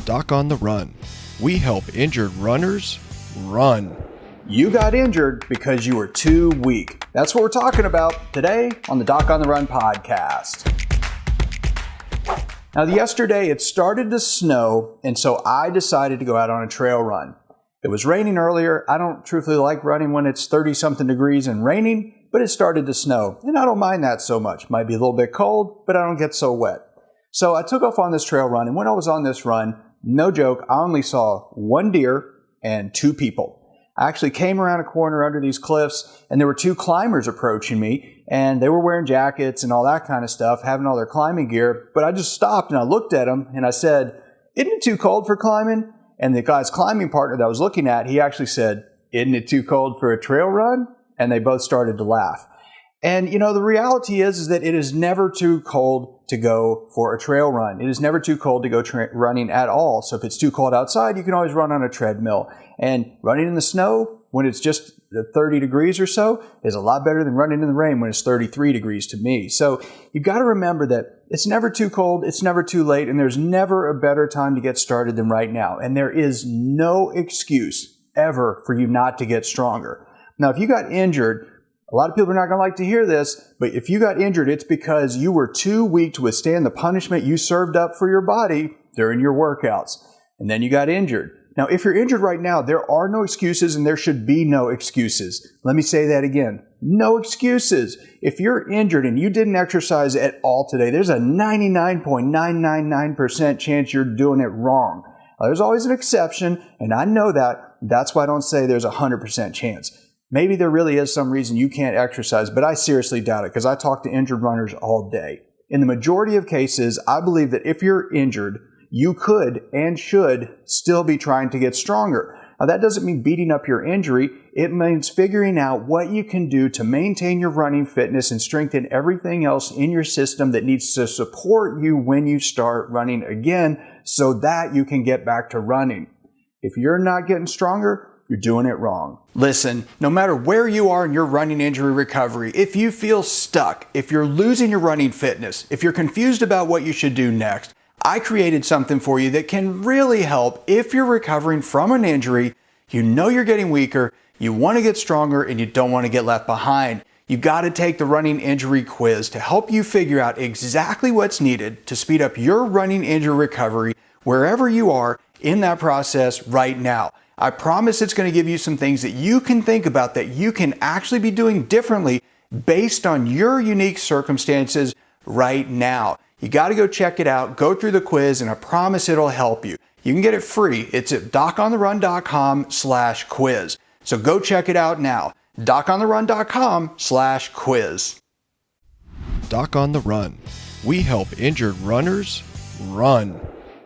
Doc on the Run. We help injured runners run. You got injured because you were too weak. That's what we're talking about today on the Doc on the Run podcast. Now, yesterday it started to snow, and so I decided to go out on a trail run. It was raining earlier. I don't truthfully like running when it's 30-something degrees and raining, but it started to snow, and I don't mind that so much. Might be a little bit cold, but I don't get so wet. So I took off on this trail run, and when I was on this run, no joke, I only saw one deer and two people. I actually came around a corner under these cliffs, and there were two climbers approaching me, and they were wearing jackets and all that kind of stuff, having all their climbing gear, but I just stopped and I looked at them, and I said, "Isn't it too cold for climbing?" And the guy's climbing partner that I was looking at, he actually said, "Isn't it too cold for a trail run?" And they both started to laugh. And, you know, the reality is that it is never too cold to go for a trail run. It is never too cold to go running at all. So if it's too cold outside, you can always run on a treadmill. And running in the snow when it's just 30 degrees or so is a lot better than running in the rain when it's 33 degrees to me. So you've got to remember that it's never too cold, it's never too late, and there's never a better time to get started than right now. And there is no excuse ever for you not to get stronger. Now, if you got injured, a lot of people are not going to like to hear this, but if you got injured, it's because you were too weak to withstand the punishment you served up for your body during your workouts. And then you got injured. Now, if you're injured right now, there are no excuses and there should be no excuses. Let me say that again. No excuses. If you're injured and you didn't exercise at all today, there's a 99.999% chance you're doing it wrong. There's always an exception, and I know that. That's why I don't say there's a 100% chance. Maybe there really is some reason you can't exercise, but I seriously doubt it because I talk to injured runners all day. In the majority of cases, I believe that if you're injured, you could and should still be trying to get stronger. Now, that doesn't mean beating up your injury. It means figuring out what you can do to maintain your running fitness and strengthen everything else in your system that needs to support you when you start running again so that you can get back to running. If you're not getting stronger, you're doing it wrong. Listen, no matter where you are in your running injury recovery, if you feel stuck, if you're losing your running fitness, if you're confused about what you should do next, I created something for you that can really help if you're recovering from an injury, you know you're getting weaker, you want to get stronger, and you don't want to get left behind. You got to take the running injury quiz to help you figure out exactly what's needed to speed up your running injury recovery wherever you are in that process right now. I promise it's going to give you some things that you can think about that you can actually be doing differently based on your unique circumstances right now. You got to go check it out, go through the quiz, and I promise it'll help you. You can get it free. It's at docontherun.com/quiz. So go check it out now. docontherun.com/quiz. Doc on the Run. We help injured runners run.